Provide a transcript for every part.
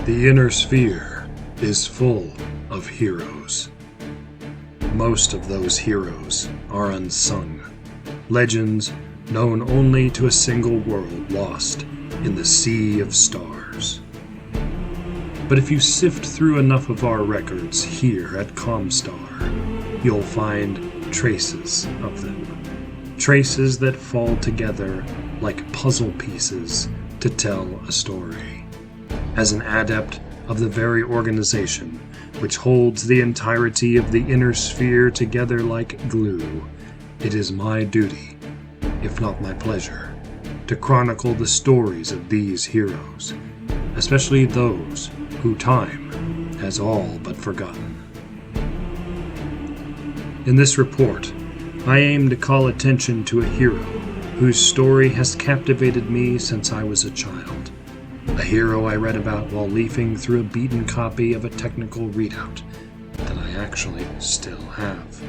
The inner sphere is full of heroes. Most of those heroes are unsung, legends known only to a single world lost in the sea of stars. But if you sift through enough of our records here at Comstar, you'll find traces of them. Traces that fall together like puzzle pieces to tell a story. As an adept of the very organization which holds the entirety of the inner sphere together like glue, it is my duty, if not my pleasure, to chronicle the stories of these heroes, especially those who time has all but forgotten. In this report, I aim to call attention to a hero whose story has captivated me since I was a child. A hero I read about while leafing through a beaten copy of a technical readout that I actually still have.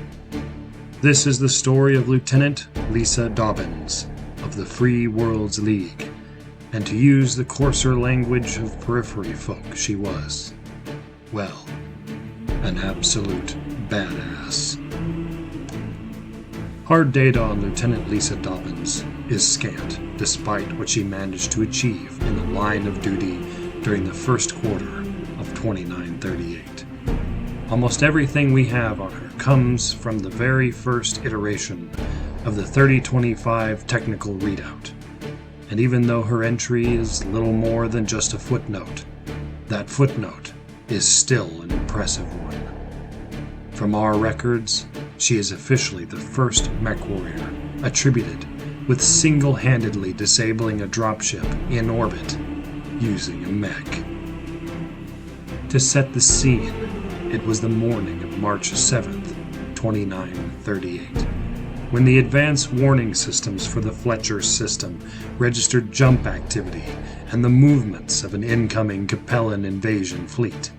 This is the story of Lieutenant Lisa Dobbins of the Free Worlds League, and to use the coarser language of periphery folk, she was, well, an absolute badass. Hard data on Lieutenant Lisa Dobbins is scant, despite what she managed to achieve in the line of duty during the first quarter of 2938. Almost everything we have on her comes from the very first iteration of the 3025 technical readout, and even though her entry is little more than just a footnote, that footnote is still an impressive one. From our records, she is officially the first mech warrior attributed with single-handedly disabling a dropship in orbit using a mech. To set the scene, it was the morning of March 7th, 2938, when the advanced warning systems for the Fletcher system registered jump activity and the movements of an incoming Capellan invasion fleet.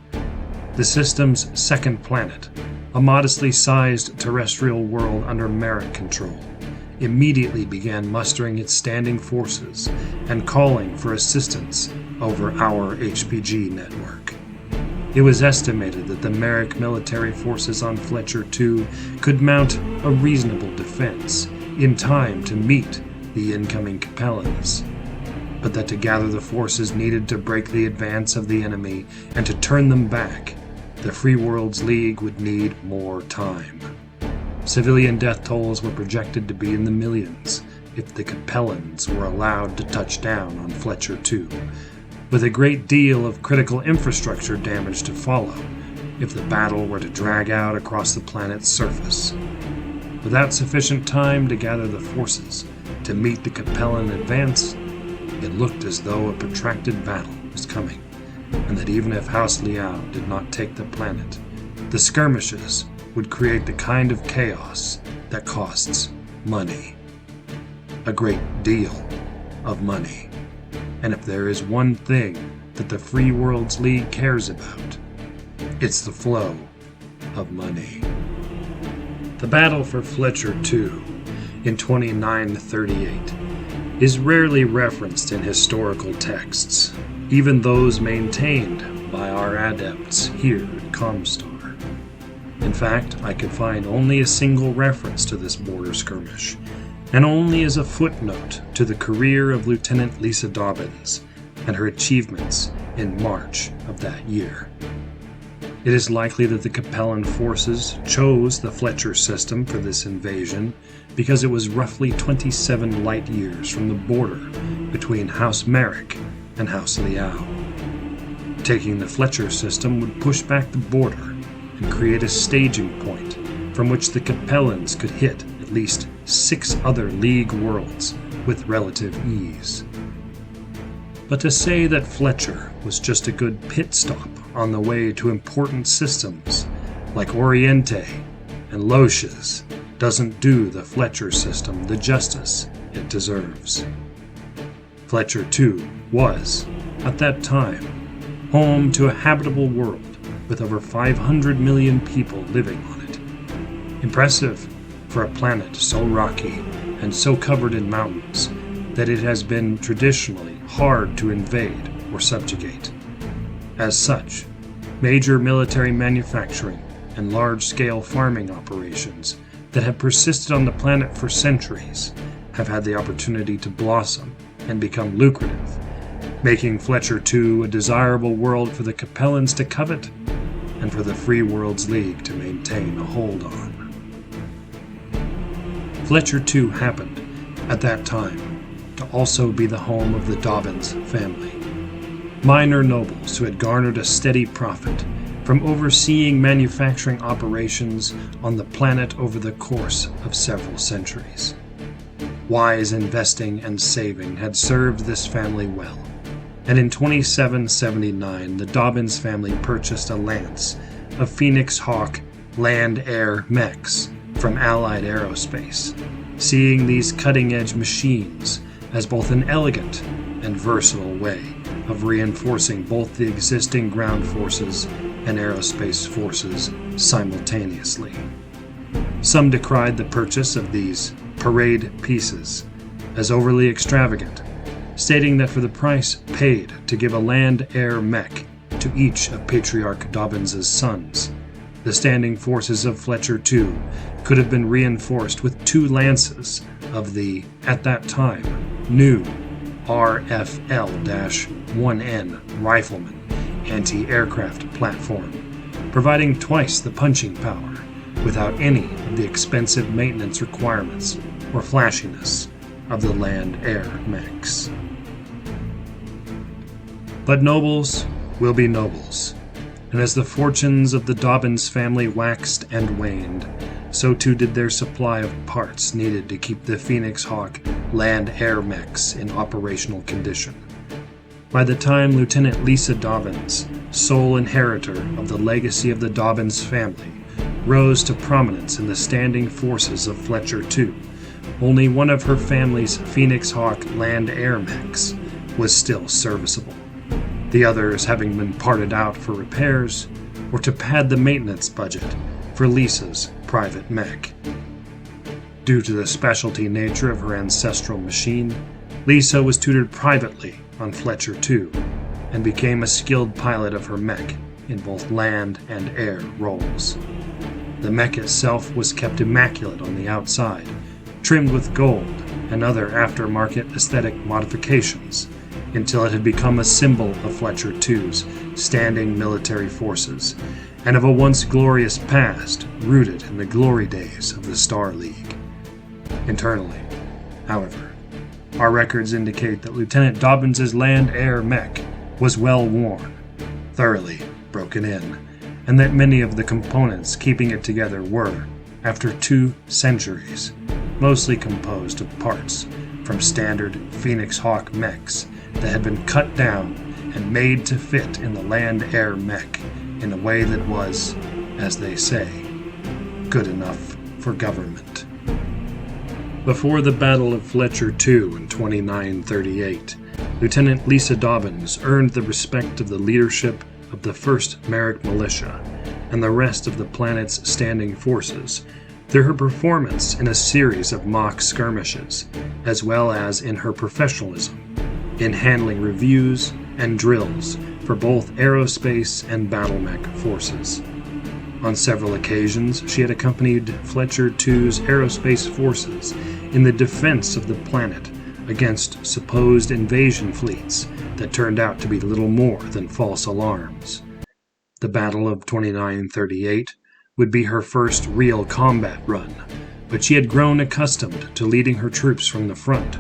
The system's second planet, a modestly sized terrestrial world under Merrick control, immediately began mustering its standing forces and calling for assistance over our HPG network. It was estimated that the Merrick military forces on Fletcher II could mount a reasonable defense in time to meet the incoming Capellans, but that to gather the forces needed to break the advance of the enemy and to turn them back, the Free Worlds League would need more time. Civilian death tolls were projected to be in the millions if the Capellans were allowed to touch down on Fletcher II, with a great deal of critical infrastructure damage to follow if the battle were to drag out across the planet's surface. Without sufficient time to gather the forces to meet the Capellan advance, it looked as though a protracted battle was coming, and that even if House Liao did not take the planet, the skirmishes would create the kind of chaos that costs money. A great deal of money. And if there is one thing that the Free Worlds League cares about, it's the flow of money. The battle for Fletcher II in 2938 is rarely referenced in historical texts, even those maintained by our adepts here at Comstar. In fact, I could find only a single reference to this border skirmish, and only as a footnote to the career of Lieutenant Lisa Dobbins and her achievements in March of that year. It is likely that the Capellan forces chose the Fletcher system for this invasion because it was roughly 27 light years from the border between House Merrick and House Liao. Taking the Fletcher system would push back the border and create a staging point from which the Capellans could hit at least 6 other League worlds with relative ease. But to say that Fletcher was just a good pit stop on the way to important systems like Oriente and Loches doesn't do the Fletcher system the justice it deserves. Fletcher II was, at that time, home to a habitable world with over 500 million people living on it. Impressive for a planet so rocky and so covered in mountains that it has been traditionally hard to invade or subjugate. As such, major military manufacturing and large-scale farming operations that have persisted on the planet for centuries have had the opportunity to blossom and become lucrative, making Fletcher II a desirable world for the Capellans to covet and for the Free Worlds League to maintain a hold on. Fletcher II happened, at that time, to also be the home of the Dobbins family, minor nobles who had garnered a steady profit from overseeing manufacturing operations on the planet over the course of several centuries. Wise investing and saving had served this family well, and in 2779 the Dobbins family purchased a lance of Phoenix Hawk land-air mechs from Allied Aerospace, seeing these cutting-edge machines as both an elegant and versatile way of reinforcing both the existing ground forces and aerospace forces simultaneously. Some decried the purchase of these parade pieces as overly extravagant, stating that for the price paid to give a land-air mech to each of Patriarch Dobbins' sons, the standing forces of Fletcher II could have been reinforced with 2 lances of the, at that time, new RFL-1N Rifleman anti-aircraft platform, providing twice the punching power without any of the expensive maintenance requirements or flashiness of the land-air mechs. But nobles will be nobles, and as the fortunes of the Dobbins family waxed and waned, so too did their supply of parts needed to keep the Phoenix Hawk land-air mechs in operational condition. By the time Lieutenant Lisa Dobbins, sole inheritor of the legacy of the Dobbins family, rose to prominence in the standing forces of Fletcher II, only one of her family's Phoenix Hawk land-air mechs was still serviceable, the others having been parted out for repairs or to pad the maintenance budget for Lisa's private mech. Due to the specialty nature of her ancestral machine, Lisa was tutored privately on Fletcher II and became a skilled pilot of her mech in both land and air roles. The mech itself was kept immaculate on the outside, trimmed with gold and other aftermarket aesthetic modifications, until it had become a symbol of Fletcher II's standing military forces and of a once glorious past rooted in the glory days of the Star League. Internally, however, our records indicate that Lieutenant Dobbins' land-air mech was well worn, thoroughly broken in, and that many of the components keeping it together were, after 2 centuries, mostly composed of parts from standard Phoenix Hawk mechs that had been cut down and made to fit in the land-air mech in a way that was, as they say, good enough for government. Before the Battle of Fletcher II in 2938, Lieutenant Lisa Dobbins earned the respect of the leadership of the 1st Merrick Militia and the rest of the planet's standing forces through her performance in a series of mock skirmishes, as well as in her professionalism in handling reviews and drills for both aerospace and battle mech forces. On several occasions, she had accompanied Fletcher II's aerospace forces in the defense of the planet against supposed invasion fleets that turned out to be little more than false alarms. The Battle of 2938 would be her first real combat run, but she had grown accustomed to leading her troops from the front,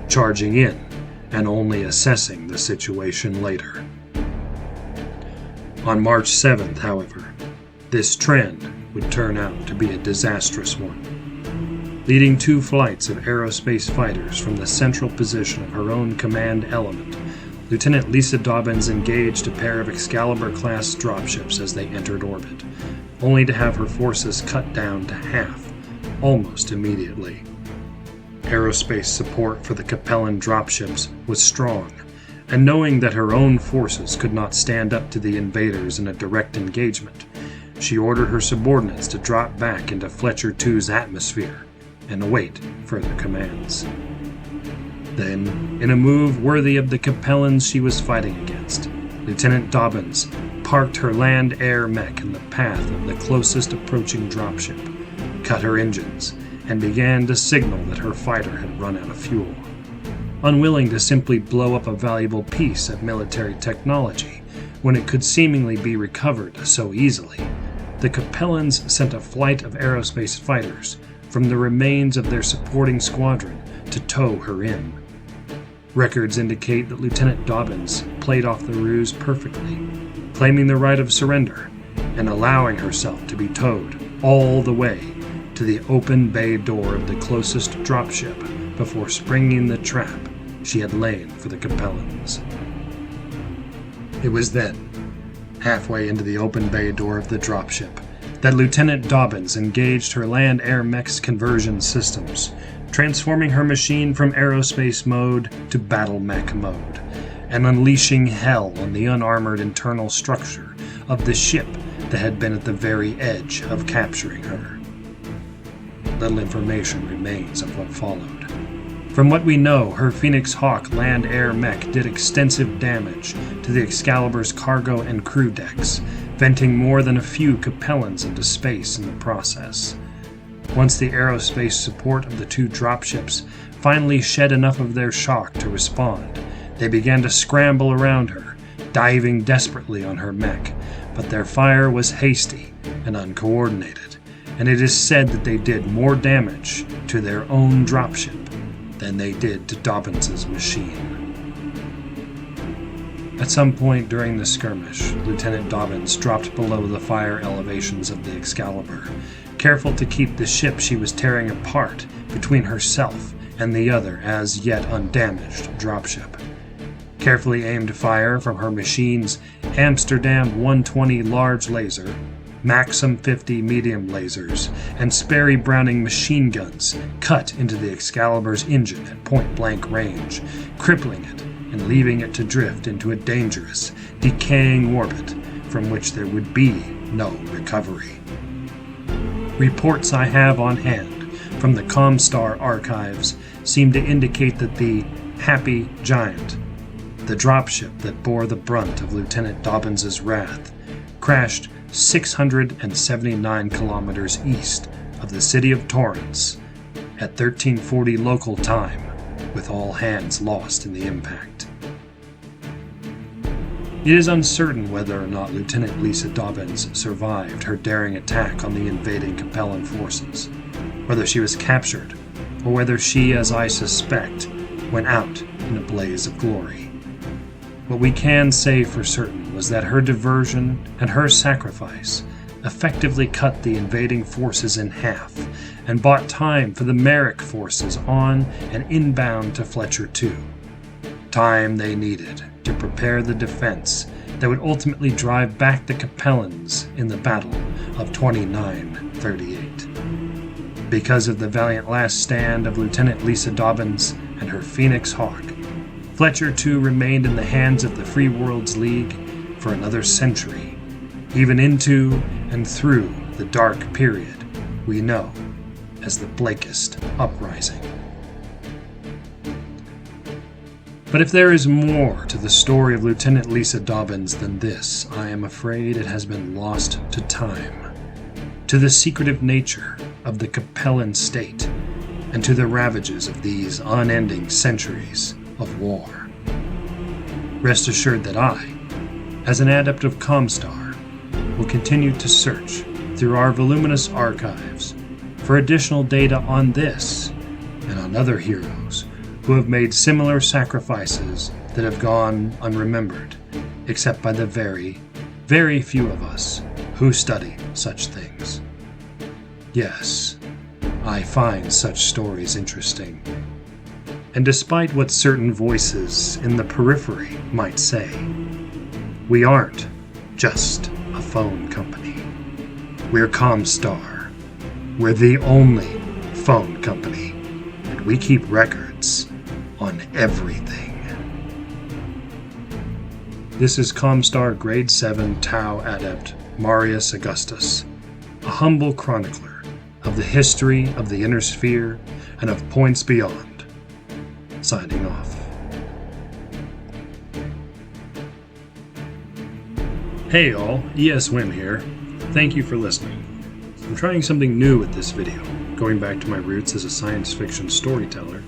charging in and only assessing the situation later. On March 7th, however, this trend would turn out to be a disastrous one. Leading 2 flights of aerospace fighters from the central position of her own command element, Lieutenant Lisa Dobbins engaged a pair of Excalibur-class dropships as they entered orbit, only to have her forces cut down to half, almost immediately. Aerospace support for the Capellan dropships was strong, and knowing that her own forces could not stand up to the invaders in a direct engagement, she ordered her subordinates to drop back into Fletcher II's atmosphere and await further commands. Then, in a move worthy of the Capellans she was fighting against, Lieutenant Dobbins parked her land-air mech in the path of the closest approaching dropship, cut her engines, and began to signal that her fighter had run out of fuel. Unwilling to simply blow up a valuable piece of military technology when it could seemingly be recovered so easily, the Capellans sent a flight of aerospace fighters from the remains of their supporting squadron to tow her in. Records indicate that Lieutenant Dobbins played off the ruse perfectly, claiming the right of surrender and allowing herself to be towed all the way to the open bay door of the closest dropship before springing the trap she had laid for the Capellans. It was then, halfway into the open bay door of the dropship, that Lieutenant Dobbins engaged her land-air mech's conversion systems, transforming her machine from aerospace mode to battle mech mode, and unleashing hell on the unarmored internal structure of the ship that had been at the very edge of capturing her. Little information remains of what followed. From what we know, her Phoenix Hawk land-air mech did extensive damage to the Excalibur's cargo and crew decks, venting more than a few Capellans into space in the process. Once the aerospace support of the two dropships finally shed enough of their shock to respond, they began to scramble around her, diving desperately on her mech, but their fire was hasty and uncoordinated, and it is said that they did more damage to their own dropship than they did to Dobbins's machine. At some point during the skirmish, Lieutenant Dobbins dropped below the fire elevations of the Excalibur, careful to keep the ship she was tearing apart between herself and the other as yet undamaged dropship. Carefully aimed fire from her machine's Amsterdam 120 large laser, Maxim 50 medium lasers, and Sperry Browning machine guns cut into the Excalibur's engine at point-blank range, crippling it and leaving it to drift into a dangerous, decaying orbit from which there would be no recovery. Reports I have on hand from the Comstar archives seem to indicate that the Happy Giant, the dropship that bore the brunt of Lieutenant Dobbins's wrath, crashed 679 kilometers east of the city of Torrance at 1340 local time, with all hands lost in the impact. It is uncertain whether or not Lieutenant Lisa Dobbins survived her daring attack on the invading Capellan forces, whether she was captured, or whether she, as I suspect, went out in a blaze of glory. What we can say for certain was that her diversion and her sacrifice effectively cut the invading forces in half and bought time for the Merrick forces on and inbound to Fletcher II. Time they needed to prepare the defense that would ultimately drive back the Capellans in the Battle of 2938. Because of the valiant last stand of Lieutenant Lisa Dobbins and her Phoenix Hawk, Fletcher II remained in the hands of the Free Worlds League for another century, even into and through the dark period we know as the Blakist Uprising. But if there is more to the story of Lieutenant Lisa Dobbins than this, I am afraid it has been lost to time, to the secretive nature of the Capellan state, and to the ravages of these unending centuries of war. Rest assured that I, as an adept of Comstar, will continue to search through our voluminous archives for additional data on this and on other heroes who have made similar sacrifices that have gone unremembered, except by the very, very few of us who study such things. Yes, I find such stories interesting. And despite what certain voices in the periphery might say, we aren't just a phone company. We're Comstar. We're the only phone company, and we keep records on everything. This is Comstar Grade 7 Tau Adept Marius Augustus, a humble chronicler of the history of the Inner Sphere and of points beyond, signing off. Hey all, Wynn here. Thank you for listening. I'm trying something new with this video, going back to my roots as a science fiction storyteller,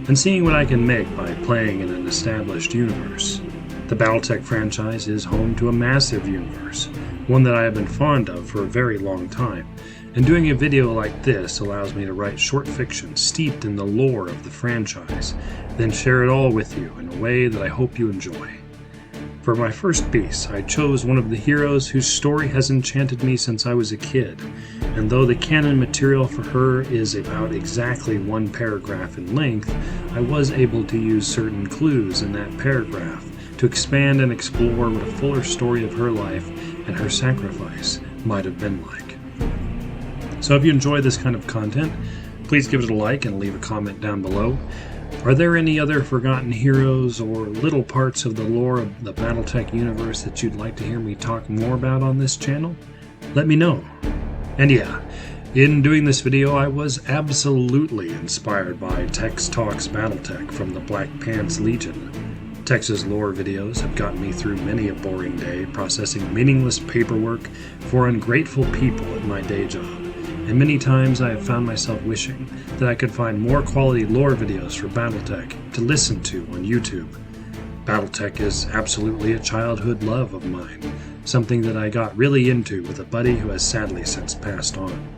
and seeing what I can make by playing in an established universe. The BattleTech franchise is home to a massive universe, one that I have been fond of for a very long time, and doing a video like this allows me to write short fiction steeped in the lore of the franchise, then share it all with you in a way that I hope you enjoy. For my first piece, I chose one of the heroes whose story has enchanted me since I was a kid, and though the canon material for her is about exactly one paragraph in length, I was able to use certain clues in that paragraph to expand and explore what a fuller story of her life and her sacrifice might have been like. So if you enjoy this kind of content, please give it a like and leave a comment down below. Are there any other forgotten heroes or little parts of the lore of the BattleTech universe that you'd like to hear me talk more about on this channel? Let me know. And yeah, in doing this video I was absolutely inspired by Tex Talks BattleTech from the Black Pants Legion. Tex's lore videos have gotten me through many a boring day processing meaningless paperwork for ungrateful people at my day job. And many times I have found myself wishing that I could find more quality lore videos for BattleTech to listen to on YouTube. BattleTech is absolutely a childhood love of mine, something that I got really into with a buddy who has sadly since passed on.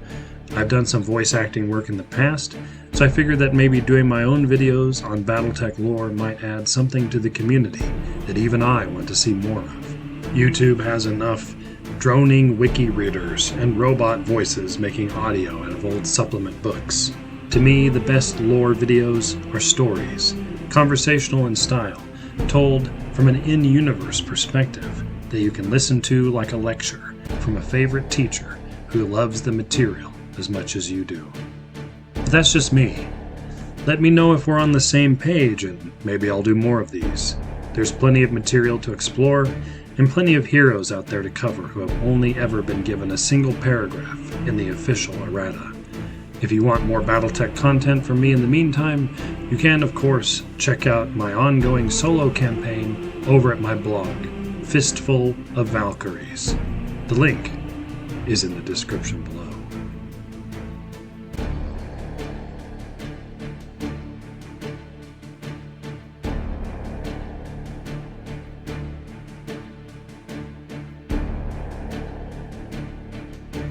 I've done some voice acting work in the past, so I figured that maybe doing my own videos on BattleTech lore might add something to the community that even I want to see more of. YouTube has enough droning wiki readers and robot voices making audio out of old supplement books. To me, the best lore videos are stories, conversational in style, told from an in-universe perspective that you can listen to like a lecture from a favorite teacher who loves the material as much as you do. But that's just me. Let me know if we're on the same page and maybe I'll do more of these. There's plenty of material to explore and plenty of heroes out there to cover who have only ever been given a single paragraph in the official errata. If you want more BattleTech content from me in the meantime, you can, of course, check out my ongoing solo campaign over at my blog, Fistful of Valkyries. The link is in the description below.